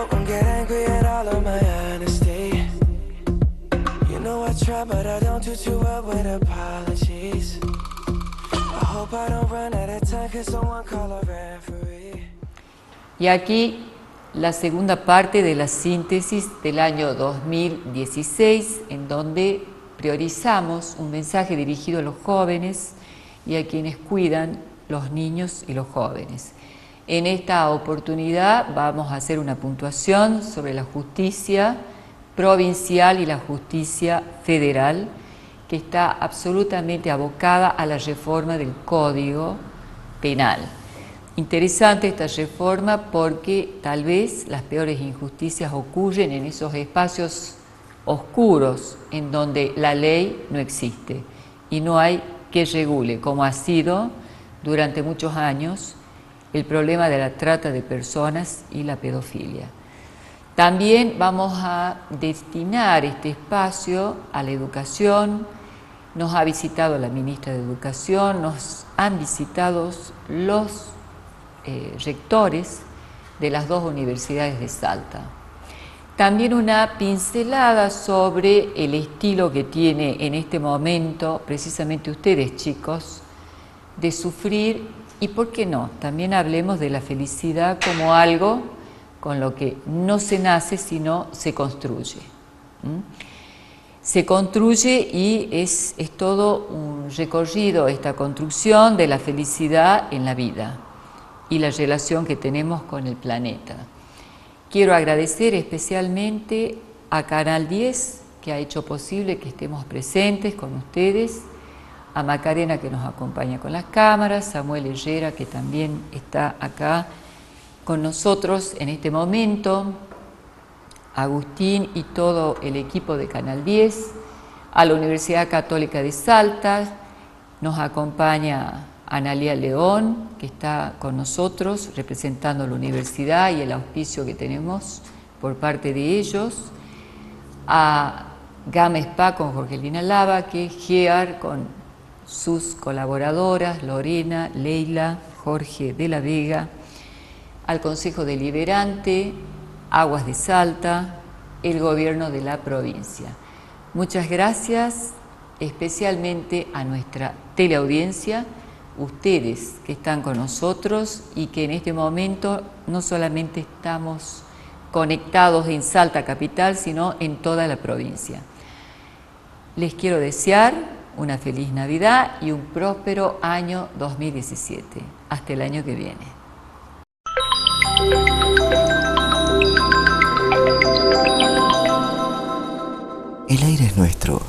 boat and get angry at all of my honesty. You know I try, but I don't do too well with apologies. I hope I don't run out of time, cause someone call a referee. Y aquí la segunda parte de la síntesis del año 2016, en donde priorizamos un mensaje dirigido a los jóvenes y a quienes cuidan los niños y los jóvenes. En esta oportunidad vamos a hacer una puntuación sobre la justicia provincial y la justicia federal, que está absolutamente abocada a la reforma del Código Penal. Interesante esta reforma porque tal vez las peores injusticias ocurren en esos espacios oscuros en donde la ley no existe y no hay que regule, como ha sido durante muchos años el problema de la trata de personas y la pedofilia. También vamos a destinar este espacio a la educación. Nos ha visitado la ministra de Educación, nos han visitado los rectores de las dos universidades de Salta. También una pincelada sobre el estilo que tiene en este momento, precisamente ustedes, chicos, de sufrir y, ¿por qué no?, también hablemos de la felicidad como algo con lo que no se nace, sino se construye. Se construye y es todo un recorrido, esta construcción de la felicidad en la vida y la relación que tenemos con el planeta. Quiero agradecer especialmente a Canal 10, que ha hecho posible que estemos presentes con ustedes, a Macarena, que nos acompaña con las cámaras, Samuel Herrera, que también está acá con nosotros en este momento, Agustín y todo el equipo de Canal 10, a la Universidad Católica de Salta, nos acompaña Analía León, que está con nosotros representando la universidad y el auspicio que tenemos por parte de ellos, a Gama Spa con Jorgelina Lavaque, GEAR con sus colaboradoras, Lorena, Leila, Jorge de la Vega, al Consejo Deliberante, Aguas de Salta, el gobierno de la provincia. Muchas gracias especialmente a nuestra teleaudiencia, ustedes que están con nosotros y que en este momento no solamente estamos conectados en Salta capital, sino en toda la provincia. Les quiero desear una feliz Navidad y un próspero año 2017. Hasta el año que viene. El aire es nuestro.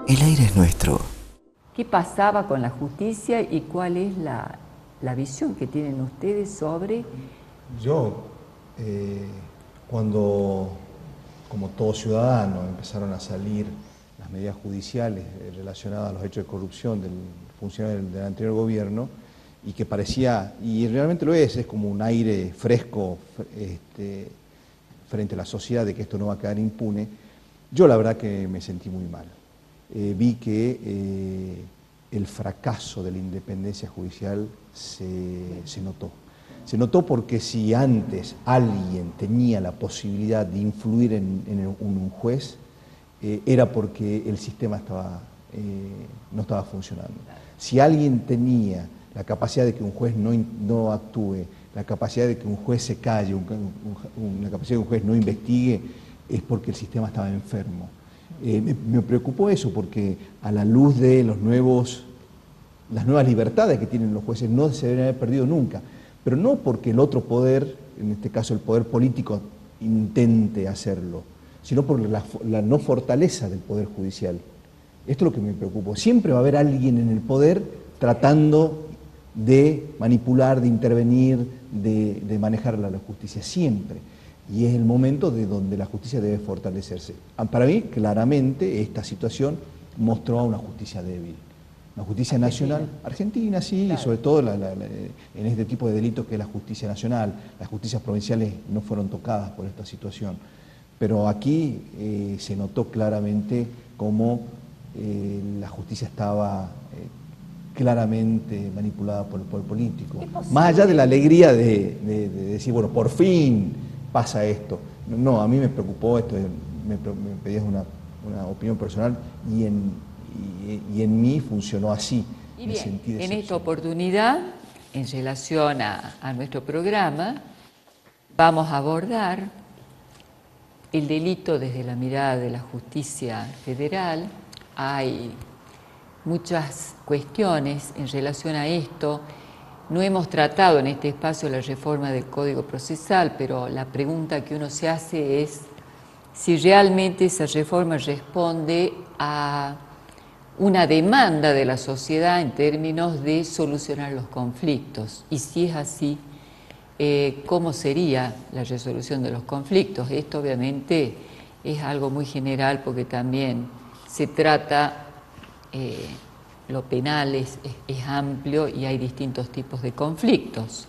El aire es nuestro. ¿Qué pasaba con la justicia y cuál es la visión que tienen ustedes sobre? Yo, cuando, como todo ciudadano, empezaron a salir las medidas judiciales relacionadas a los hechos de corrupción del funcionario del anterior gobierno, y que parecía, y realmente lo es como un aire fresco frente a la sociedad de que esto no va a quedar impune, yo la verdad que me sentí muy mal. Vi que el fracaso de la independencia judicial se notó. Se notó porque si antes alguien tenía la posibilidad de influir en un juez, era porque el sistema estaba no estaba funcionando. Si alguien tenía la capacidad de que un juez no actúe, la capacidad de que un juez se calle, la capacidad de que un juez no investigue, es porque el sistema estaba enfermo. Me preocupó eso porque a la luz de las nuevas libertades que tienen los jueces no se deben haber perdido nunca, pero no porque el otro poder, en este caso el poder político, intente hacerlo, sino por la no fortaleza del poder judicial. Esto es lo que me preocupa. Siempre va a haber alguien en el poder tratando de manipular, de intervenir, de manejar la justicia, siempre. Y es el momento de donde la justicia debe fortalecerse. Para mí, claramente, esta situación mostró a una justicia débil. Una justicia nacional, Argentina sí, claro. Y sobre todo en este tipo de delitos que es la justicia nacional. Las justicias provinciales no fueron tocadas por esta situación. Pero aquí se notó claramente cómo la justicia estaba claramente manipulada por el poder político. Más allá de la alegría de decir, bueno, por fin pasa esto. No, a mí me preocupó esto, me pedías una opinión personal y en mí funcionó así. Y bien, en esta oportunidad, en relación a nuestro programa, vamos a abordar el delito desde la mirada de la justicia federal. Hay muchas cuestiones en relación a esto. No hemos tratado en este espacio la reforma del Código Procesal, pero la pregunta que uno se hace es si realmente esa reforma responde a una demanda de la sociedad en términos de solucionar los conflictos. Y si es así, ¿cómo sería la resolución de los conflictos? Esto obviamente es algo muy general porque también se trata, lo penal es amplio y hay distintos tipos de conflictos.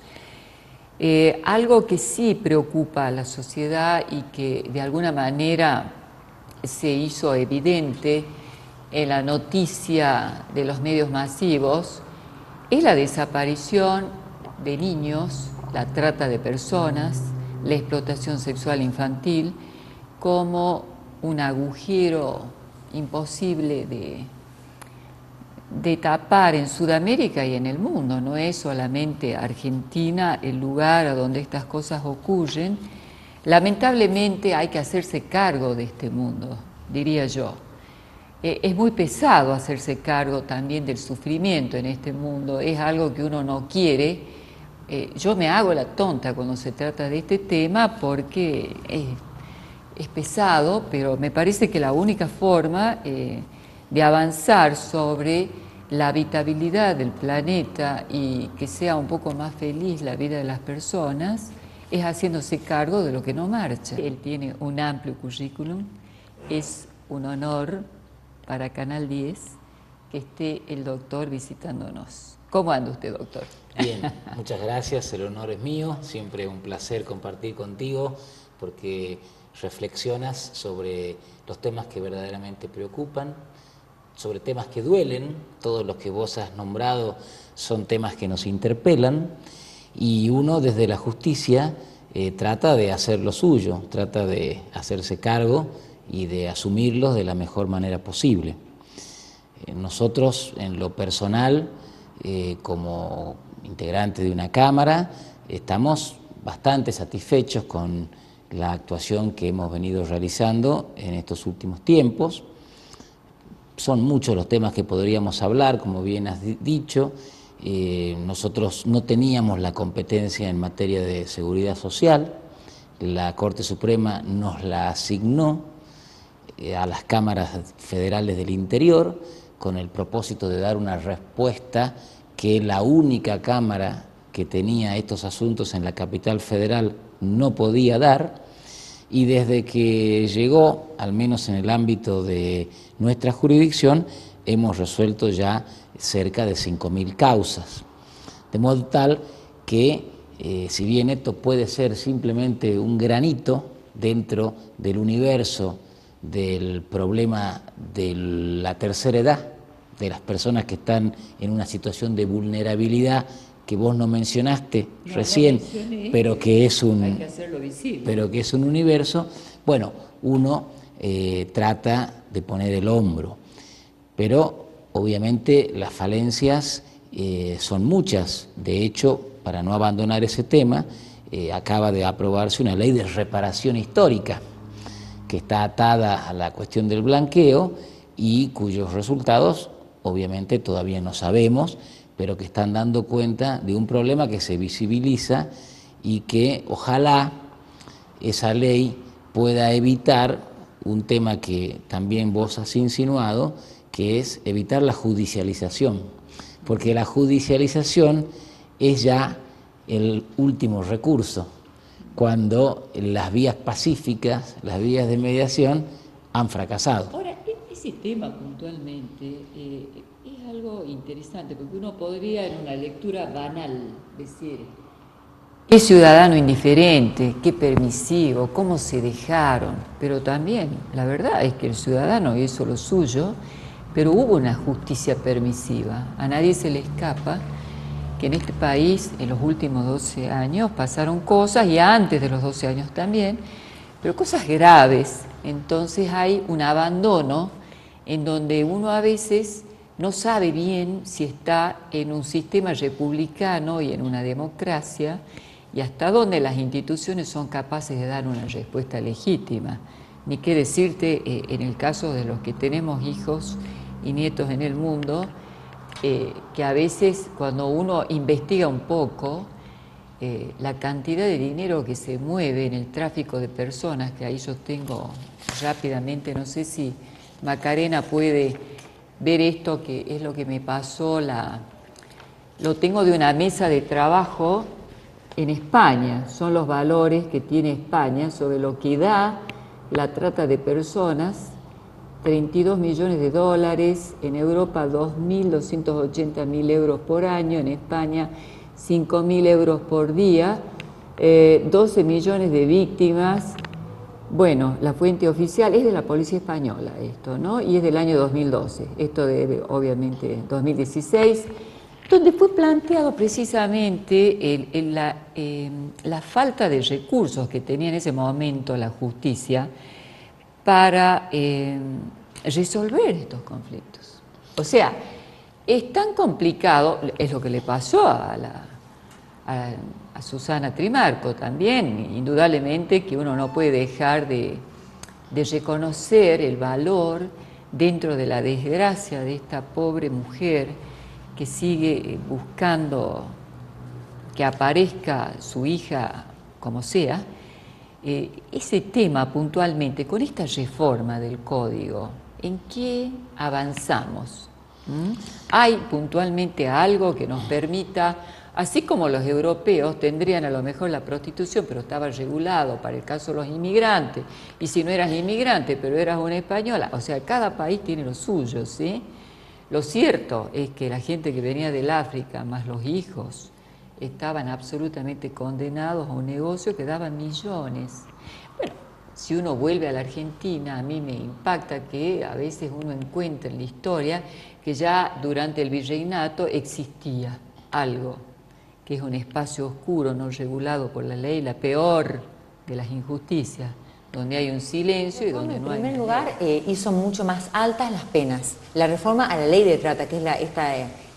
Algo que sí preocupa a la sociedad y que de alguna manera se hizo evidente en la noticia de los medios masivos es la desaparición de niños, la trata de personas, la explotación sexual infantil como un agujero imposible de tapar en Sudamérica y en el mundo. No es solamente Argentina el lugar a donde estas cosas ocurren. Lamentablemente hay que hacerse cargo de este mundo, diría yo. Es muy pesado hacerse cargo también del sufrimiento en este mundo, es algo que uno no quiere. Yo me hago la tonta cuando se trata de este tema porque es pesado, pero me parece que la única forma de avanzar sobre la habitabilidad del planeta y que sea un poco más feliz la vida de las personas es haciéndose cargo de lo que no marcha. Él tiene un amplio currículum, es un honor para Canal 10 que esté el doctor visitándonos. ¿Cómo anda usted, doctor? Bien, muchas gracias, el honor es mío, siempre un placer compartir contigo porque reflexionas sobre los temas que verdaderamente preocupan, sobre temas que duelen, todos los que vos has nombrado son temas que nos interpelan y uno desde la justicia trata de hacer lo suyo, trata de hacerse cargo y de asumirlos de la mejor manera posible. Nosotros, en lo personal, como integrantes de una Cámara, estamos bastante satisfechos con la actuación que hemos venido realizando en estos últimos tiempos. Son muchos los temas que podríamos hablar, como bien has dicho. Nosotros no teníamos la competencia en materia de seguridad social, la Corte Suprema nos la asignó a las cámaras federales del interior con el propósito de dar una respuesta que la única cámara que tenía estos asuntos en la capital federal no podía dar, y desde que llegó, al menos en el ámbito de nuestra jurisdicción, hemos resuelto ya cerca de 5.000 causas, de modo tal que si bien esto puede ser simplemente un granito dentro del universo del problema de la tercera edad, de las personas que están en una situación de vulnerabilidad que vos no mencionaste recién, pero que es un universo, bueno, uno trata de poner el hombro. pero obviamente las falencias son muchas. De hecho, para no abandonar ese tema, acaba de aprobarse una ley de reparación histórica que está atada a la cuestión del blanqueo y cuyos resultados obviamente todavía no sabemos, pero que están dando cuenta de un problema que se visibiliza y que ojalá esa ley pueda evitar un tema que también vos has insinuado, que es evitar la judicialización, porque la judicialización es ya el último recurso, cuando las vías pacíficas, las vías de mediación han fracasado. Ahora, ese tema puntualmente es algo interesante, porque uno podría en una lectura banal decir, qué ciudadano indiferente, qué permisivo, cómo se dejaron, pero también la verdad es que el ciudadano hizo lo suyo, pero hubo una justicia permisiva. A nadie se le escapa que en este país en los últimos 12 años pasaron cosas, y antes de los 12 años también, pero cosas graves. Entonces hay un abandono en donde uno a veces no sabe bien si está en un sistema republicano y en una democracia, y hasta dónde las instituciones son capaces de dar una respuesta legítima. Ni qué decirte en el caso de los que tenemos hijos y nietos en el mundo, que a veces cuando uno investiga un poco, la cantidad de dinero que se mueve en el tráfico de personas, que ahí yo tengo rápidamente, no sé si Macarena puede ver esto, que es lo que me pasó, lo tengo de una mesa de trabajo en España, son los valores que tiene España sobre lo que da la trata de personas. 32 millones de dólares, en Europa 2.280.000 euros por año, en España 5.000 euros por día, 12 millones de víctimas. Bueno, la fuente oficial es de la Policía Española esto, ¿no? Y es del año 2012, esto de obviamente 2016, donde fue planteado precisamente la falta de recursos que tenía en ese momento la justicia para resolver estos conflictos. O sea, es tan complicado, es lo que le pasó a Susana Trimarco también, indudablemente que uno no puede dejar de reconocer el valor dentro de la desgracia de esta pobre mujer que sigue buscando que aparezca su hija como sea. Ese tema puntualmente, con esta reforma del código, ¿en qué avanzamos? ¿Hay puntualmente algo que nos permita, así como los europeos tendrían a lo mejor la prostitución, pero estaba regulado para el caso de los inmigrantes, y si no eras inmigrante, pero eras una española, o sea, cada país tiene lo suyo, ¿sí? Lo cierto es que la gente que venía del África, más los hijos, estaban absolutamente condenados a un negocio que daba millones. Bueno, si uno vuelve a la Argentina, a mí me impacta que a veces uno encuentra en la historia que ya durante el virreinato existía algo, que es un espacio oscuro no regulado por la ley, la peor de las injusticias, donde hay un silencio y donde no hay... En primer lugar, hizo mucho más altas las penas. La reforma a la ley de trata, que es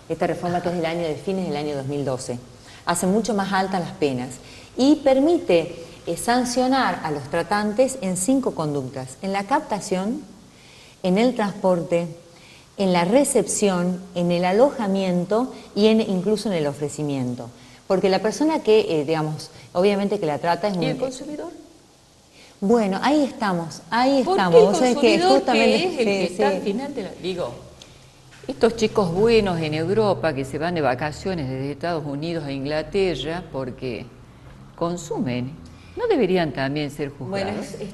esta reforma que es de fines del año 2012, hace mucho más altas las penas y permite sancionar a los tratantes en 5 conductas: en la captación, en el transporte, en la recepción, en el alojamiento y incluso en el ofrecimiento. Porque la persona que, digamos, obviamente que la trata es... ¿Y el consumidor? Bueno, ahí estamos, Porque el consumidor que es el que está al final de la... Digo, estos chicos buenos en Europa que se van de vacaciones desde Estados Unidos a Inglaterra porque consumen, ¿no deberían también ser juzgados? Bueno, es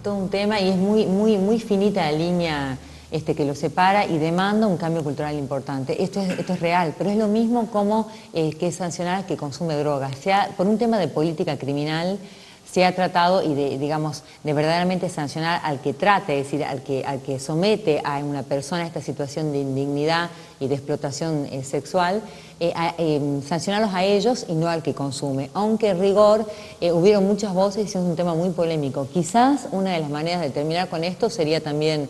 todo un tema y es muy finita la línea que lo separa y demanda un cambio cultural importante. Esto es real, pero es lo mismo como que sancionar al que consume drogas. Ya por un tema de política criminal se ha tratado y de verdaderamente sancionar al que trate, es decir, al que somete a una persona a esta situación de indignidad y de explotación sexual, sancionarlos a ellos y no al que consume. Aunque en rigor hubieron muchas voces y es un tema muy polémico. Quizás una de las maneras de terminar con esto sería también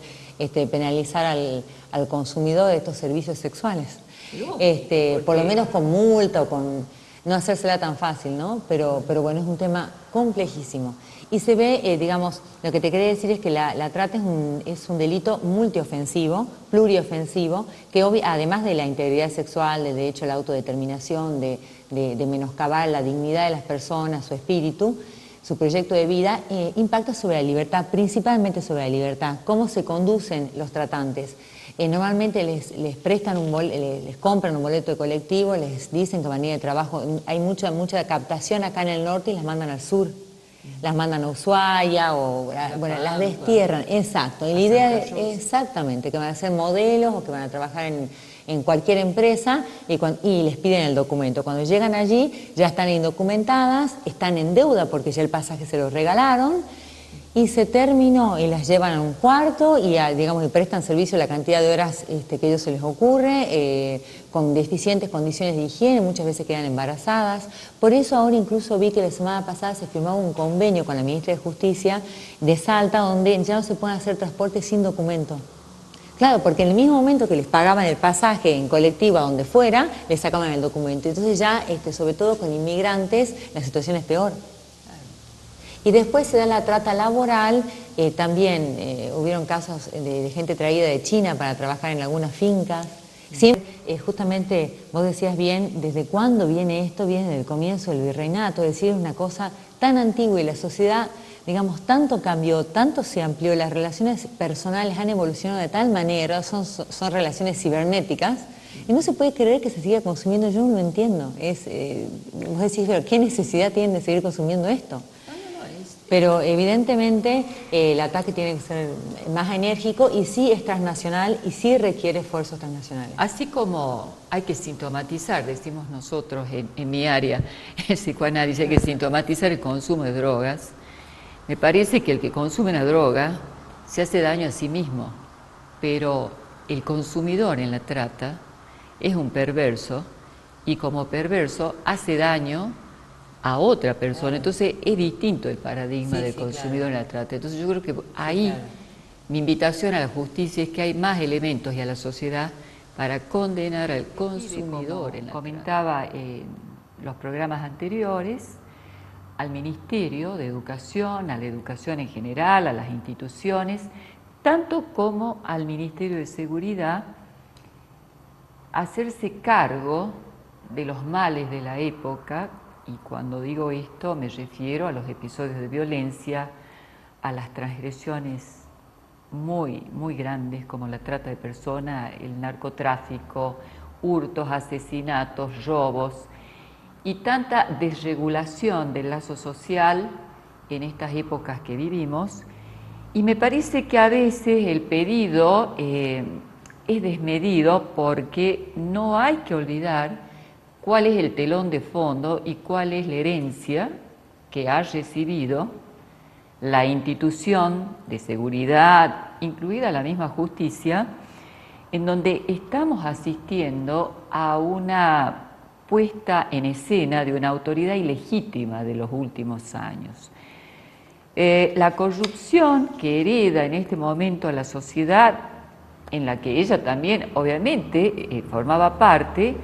penalizar al consumidor de estos servicios sexuales. Lógico, Por lo porque- menos con multa o con no hacérsela tan fácil, ¿no? Pero bueno, es un tema complejísimo. Y se ve, digamos, lo que te quería decir es que la trata es un delito multiofensivo, pluriofensivo, que además de la integridad sexual, del derecho a la autodeterminación, de menoscabar la dignidad de las personas, su espíritu, su proyecto de vida, impacta sobre la libertad, principalmente sobre la libertad. ¿Cómo se conducen los tratantes? Normalmente les prestan les compran un boleto de colectivo, les dicen que van a ir de trabajo. Hay mucha captación acá en el norte y las mandan al sur. Las mandan a Ushuaia o bueno, las destierran, exacto. Y la idea es exactamente que van a ser modelos o que van a trabajar en cualquier empresa y les piden el documento. Cuando llegan allí ya están indocumentadas, están en deuda porque ya el pasaje se los regalaron y se terminó y las llevan a un cuarto y digamos, y prestan servicio la cantidad de horas que a ellos se les ocurre, con deficientes condiciones de higiene, muchas veces quedan embarazadas. Por eso ahora incluso vi que la semana pasada se firmaba un convenio con la ministra de Justicia de Salta donde ya no se pueden hacer transportes sin documento. Claro, porque en el mismo momento que les pagaban el pasaje en colectiva, donde fuera, les sacaban el documento. Entonces ya, sobre todo con inmigrantes, la situación es peor. Y después se da la trata laboral, también hubieron casos de gente traída de China para trabajar en algunas fincas. Siempre, justamente, vos decías bien, ¿desde cuándo viene esto? Viene desde el comienzo del virreinato, es decir, es una cosa tan antigua y la sociedad, digamos, tanto cambió, tanto se amplió, las relaciones personales han evolucionado de tal manera, son relaciones cibernéticas, y no se puede creer que se siga consumiendo, yo no lo entiendo. Vos decís, pero ¿qué necesidad tienen de seguir consumiendo esto? Pero evidentemente el ataque tiene que ser más enérgico y sí es transnacional y sí requiere esfuerzos transnacionales. Así como hay que sintomatizar, decimos nosotros en mi área, el psicoanálisis, hay que sintomatizar el consumo de drogas, me parece que el que consume una droga se hace daño a sí mismo, pero el consumidor en la trata es un perverso y como perverso hace daño a otra persona, entonces es distinto el paradigma del consumidor en la trata. Entonces yo creo que ahí mi invitación a la justicia es que hay más elementos y a la sociedad para condenar al consumidor. Como comentaba en los programas anteriores, al Ministerio de Educación, a la educación en general, a las instituciones, tanto como al Ministerio de Seguridad, hacerse cargo de los males de la época. Y cuando digo esto me refiero a los episodios de violencia, a las transgresiones muy, muy grandes como la trata de personas, el narcotráfico, hurtos, asesinatos, robos y tanta desregulación del lazo social en estas épocas que vivimos. Y me parece que a veces el pedido es desmedido porque no hay que olvidar cuál es el telón de fondo y cuál es la herencia que ha recibido la institución de seguridad, incluida la misma justicia, en donde estamos asistiendo a una puesta en escena de una autoridad ilegítima de los últimos años. La corrupción que hereda en este momento a la sociedad, en la que ella también obviamente formaba parte,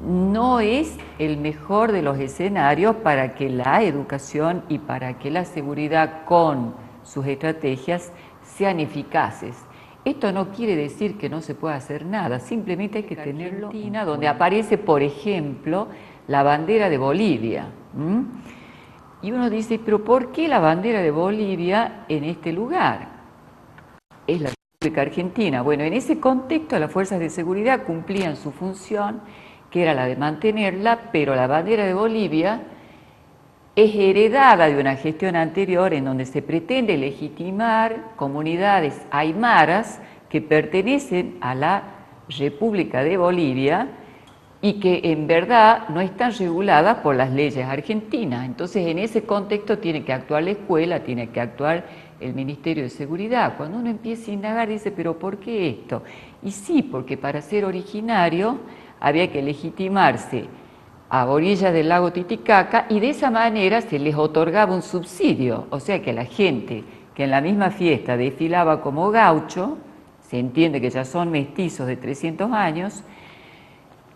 no es el mejor de los escenarios para que la educación y para que la seguridad con sus estrategias sean eficaces. Esto no quiere decir que no se pueda hacer nada, simplemente hay que tenerlo en cuenta, donde aparece, por ejemplo, la bandera de Bolivia. Y uno dice, pero ¿por qué la bandera de Bolivia en este lugar? Es la República Argentina. Bueno, en ese contexto las fuerzas de seguridad cumplían su función, que era la de mantenerla, pero la bandera de Bolivia es heredada de una gestión anterior en donde se pretende legitimar comunidades aymaras que pertenecen a la República de Bolivia y que en verdad no están reguladas por las leyes argentinas. Entonces, en ese contexto tiene que actuar la escuela, tiene que actuar el Ministerio de Seguridad. Cuando uno empieza a indagar, dice, ¿pero por qué esto? Y sí, porque para ser originario había que legitimarse a orillas del lago Titicaca y de esa manera se les otorgaba un subsidio. O sea que la gente que en la misma fiesta desfilaba como gaucho, se entiende que ya son mestizos de 300 años,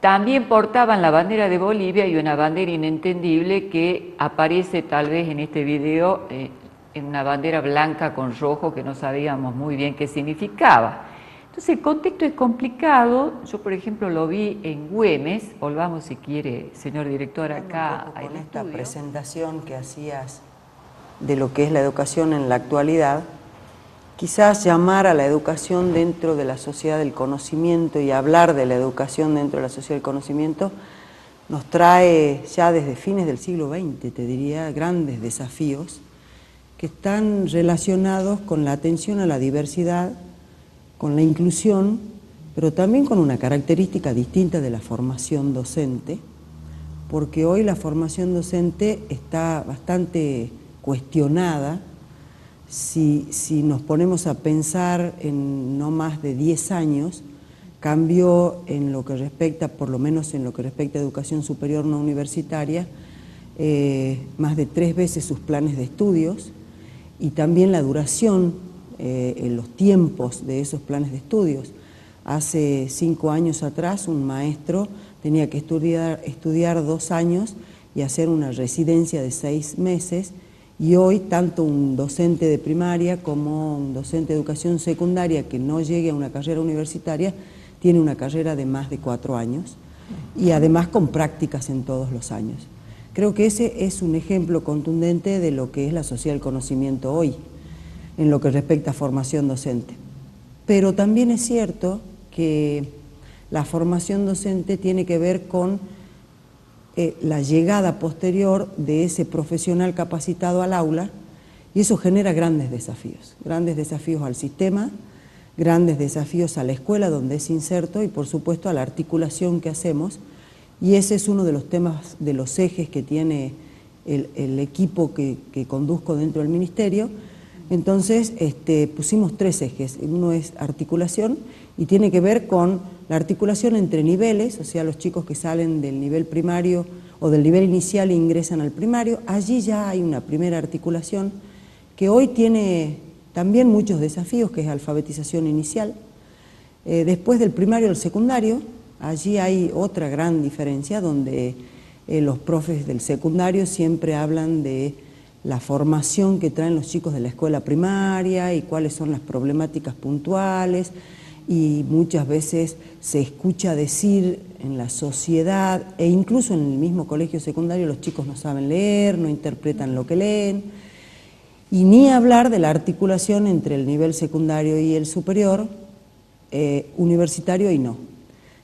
también portaban la bandera de Bolivia y una bandera inentendible que aparece tal vez en este video, en una bandera blanca con rojo que no sabíamos muy bien qué significaba. Entonces el contexto es complicado. Yo, por ejemplo, lo vi en Güemes. Volvamos, si quiere, señor director, acá con esta presentación que hacías de lo que es la educación en la actualidad, quizás llamar a la educación dentro de la sociedad del conocimiento y hablar de la educación dentro de la sociedad del conocimiento nos trae ya desde fines del siglo XX, te diría, grandes desafíos que están relacionados con la atención a la diversidad, con la inclusión, pero también con una característica distinta de la formación docente, porque hoy la formación docente está bastante cuestionada. Si nos ponemos a pensar en no más de 10 años, cambió en lo que respecta, por lo menos en lo que respecta a educación superior no universitaria, más de 3 veces sus planes de estudios y también la duración, en los tiempos de esos planes de estudios. Hace 5 años atrás un maestro tenía que estudiar 2 años y hacer una residencia de 6 meses, y hoy tanto un docente de primaria como un docente de educación secundaria que no llegue a una carrera universitaria tiene una carrera de más de 4 años y además con prácticas en todos los años. Creo que ese es un ejemplo contundente de lo que es la sociedad del conocimiento hoy, en lo que respecta a formación docente. Pero también es cierto que la formación docente tiene que ver con la llegada posterior de ese profesional capacitado al aula, y eso genera grandes desafíos al sistema, grandes desafíos a la escuela donde es inserto y por supuesto a la articulación que hacemos, y ese es uno de los temas, de los ejes que tiene el equipo que conduzco dentro del Ministerio. Entonces pusimos 3 ejes. Uno es articulación y tiene que ver con la articulación entre niveles, o sea, los chicos que salen del nivel primario o del nivel inicial e ingresan al primario. Allí ya hay una primera articulación que hoy tiene también muchos desafíos, que es alfabetización inicial. Después del primario al secundario, allí hay otra gran diferencia donde los profes del secundario siempre hablan de la formación que traen los chicos de la escuela primaria y cuáles son las problemáticas puntuales, y muchas veces se escucha decir en la sociedad e incluso en el mismo colegio secundario los chicos no saben leer, no interpretan lo que leen, y ni hablar de la articulación entre el nivel secundario y el superior, universitario y no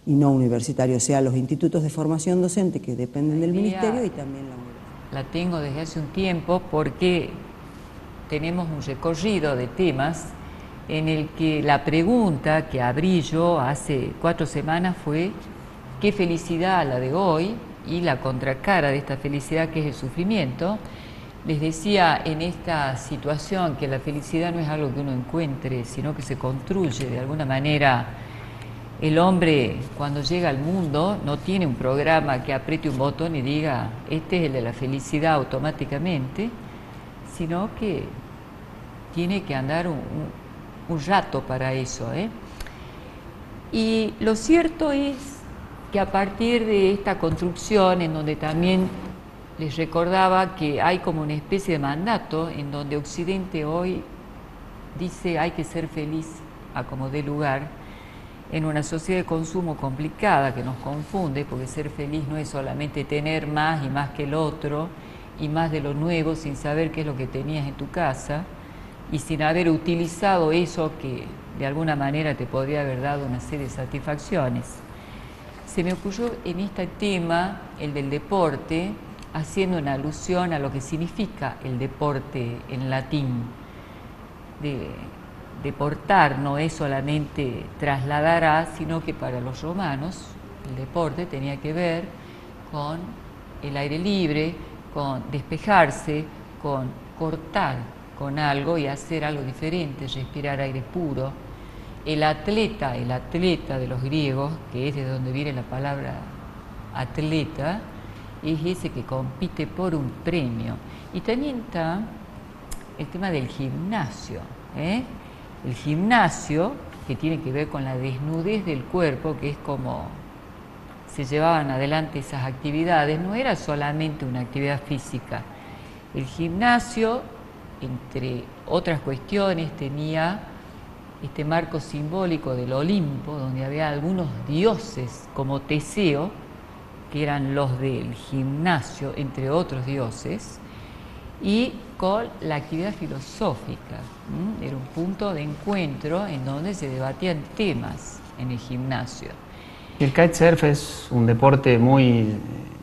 universitario, o sea, los institutos de formación docente que dependen del Ministerio y también la universidad. La tengo desde hace un tiempo porque tenemos un recorrido de temas en el que la pregunta que abrí yo hace 4 semanas fue ¿qué felicidad la de hoy? Y la contracara de esta felicidad, que es el sufrimiento. Les decía en esta situación que la felicidad no es algo que uno encuentre, sino que se construye de alguna manera. El hombre, cuando llega al mundo, no tiene un programa que apriete un botón y diga este es el de la felicidad automáticamente, sino que tiene que andar un rato para eso, Y lo cierto es que a partir de esta construcción, en donde también les recordaba que hay como una especie de mandato, en donde Occidente hoy dice hay que ser feliz a como dé lugar, en una sociedad de consumo complicada que nos confunde, porque ser feliz no es solamente tener más y más que el otro, y más de lo nuevo sin saber qué es lo que tenías en tu casa, y sin haber utilizado eso que de alguna manera te podría haber dado una serie de satisfacciones. Se me ocurrió en este tema, el del deporte, haciendo una alusión a lo que significa el deporte en latín. Deportar no es solamente trasladar a, sino que para los romanos el deporte tenía que ver con el aire libre, con despejarse, con cortar con algo y hacer algo diferente, respirar aire puro. El atleta de los griegos, que es de donde viene la palabra atleta, es ese que compite por un premio. Y también está el tema del gimnasio, El gimnasio que tiene que ver con la desnudez del cuerpo, que es como se llevaban adelante esas actividades, no era solamente una actividad física. El gimnasio, entre otras cuestiones, tenía este marco simbólico del Olimpo, donde había algunos dioses como Teseo, que eran los del gimnasio, entre otros dioses, y con la actividad filosófica. Era un punto de encuentro en donde se debatían temas en el gimnasio. El kitesurf es un deporte muy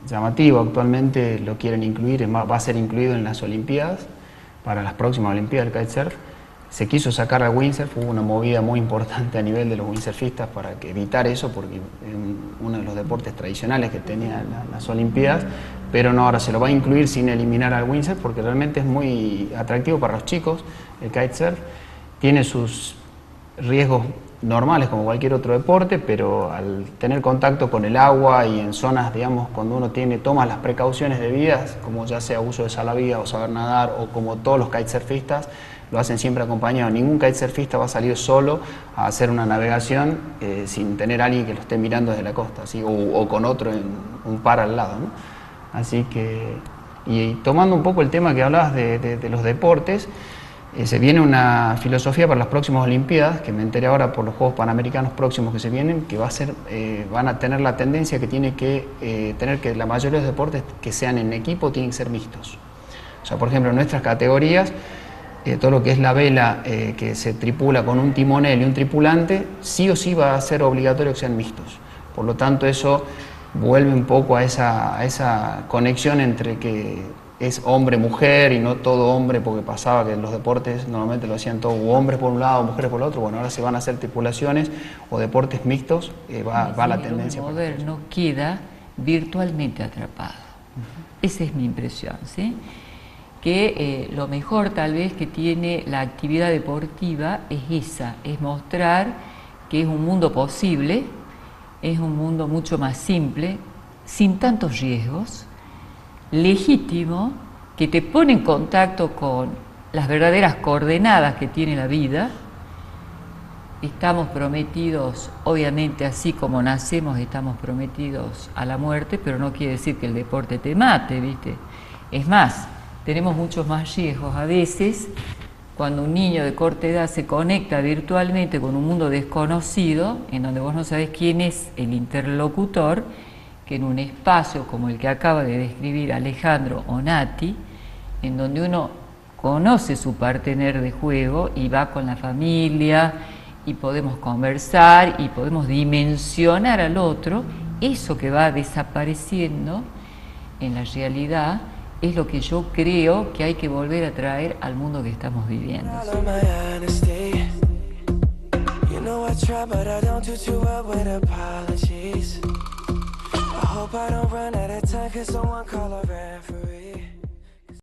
llamativo, actualmente lo quieren incluir, va a ser incluido en las Olimpiadas, para las próximas Olimpiadas del kitesurf. Se quiso sacar al windsurf, hubo una movida muy importante a nivel de los windsurfistas para evitar eso, porque es uno de los deportes tradicionales que tenían las Olimpiadas, pero no, ahora se lo va a incluir sin eliminar al windsurf, porque realmente es muy atractivo para los chicos. El kitesurf tiene sus riesgos normales como cualquier otro deporte, pero al tener contacto con el agua y en zonas, digamos, cuando uno toma las precauciones debidas, como ya sea uso de salvavidas o saber nadar, o como todos los kitesurfistas, lo hacen siempre acompañado. Ningún kitesurfista va a salir solo a hacer una navegación sin tener a alguien que lo esté mirando desde la costa, ¿sí? o con otro, un par al lado, ¿no? Así que, y tomando un poco el tema que hablabas de los deportes, se viene una filosofía para las próximas Olimpiadas, que me enteré ahora por los Juegos Panamericanos próximos que se vienen, que va a ser, van a tener la tendencia que tiene que tener que la mayoría de los deportes que sean en equipo tienen que ser mixtos. O sea, por ejemplo, en nuestras categorías, todo lo que es la vela que se tripula con un timonel y un tripulante, sí o sí va a ser obligatorio que sean mixtos. Por lo tanto, eso vuelve un poco a esa conexión entre que es hombre-mujer y no todo hombre, porque pasaba que los deportes normalmente lo hacían todos hombres por un lado, mujeres por el otro. Bueno, ahora se van a hacer tripulaciones o deportes mixtos, va la tendencia. El moderno queda virtualmente atrapado. Esa es mi impresión, ¿sí? Que lo mejor tal vez que tiene la actividad deportiva es esa, es mostrar que es un mundo posible, es un mundo mucho más simple, sin tantos riesgos, legítimo, que te pone en contacto con las verdaderas coordenadas que tiene la vida. Estamos prometidos, obviamente, así como nacemos, estamos prometidos a la muerte, pero no quiere decir que el deporte te mate, ¿viste? Es más, tenemos muchos más riesgos a veces cuando un niño de corta edad se conecta virtualmente con un mundo desconocido, en donde vos no sabés quién es el interlocutor, que en un espacio como el que acaba de describir Alejandro o Nati, en donde uno conoce su partener de juego y va con la familia y podemos conversar y podemos dimensionar al otro, eso que va desapareciendo en la realidad es lo que yo creo que hay que volver a traer al mundo que estamos viviendo. I hope I don't run out of time, 'cause someone call a referee.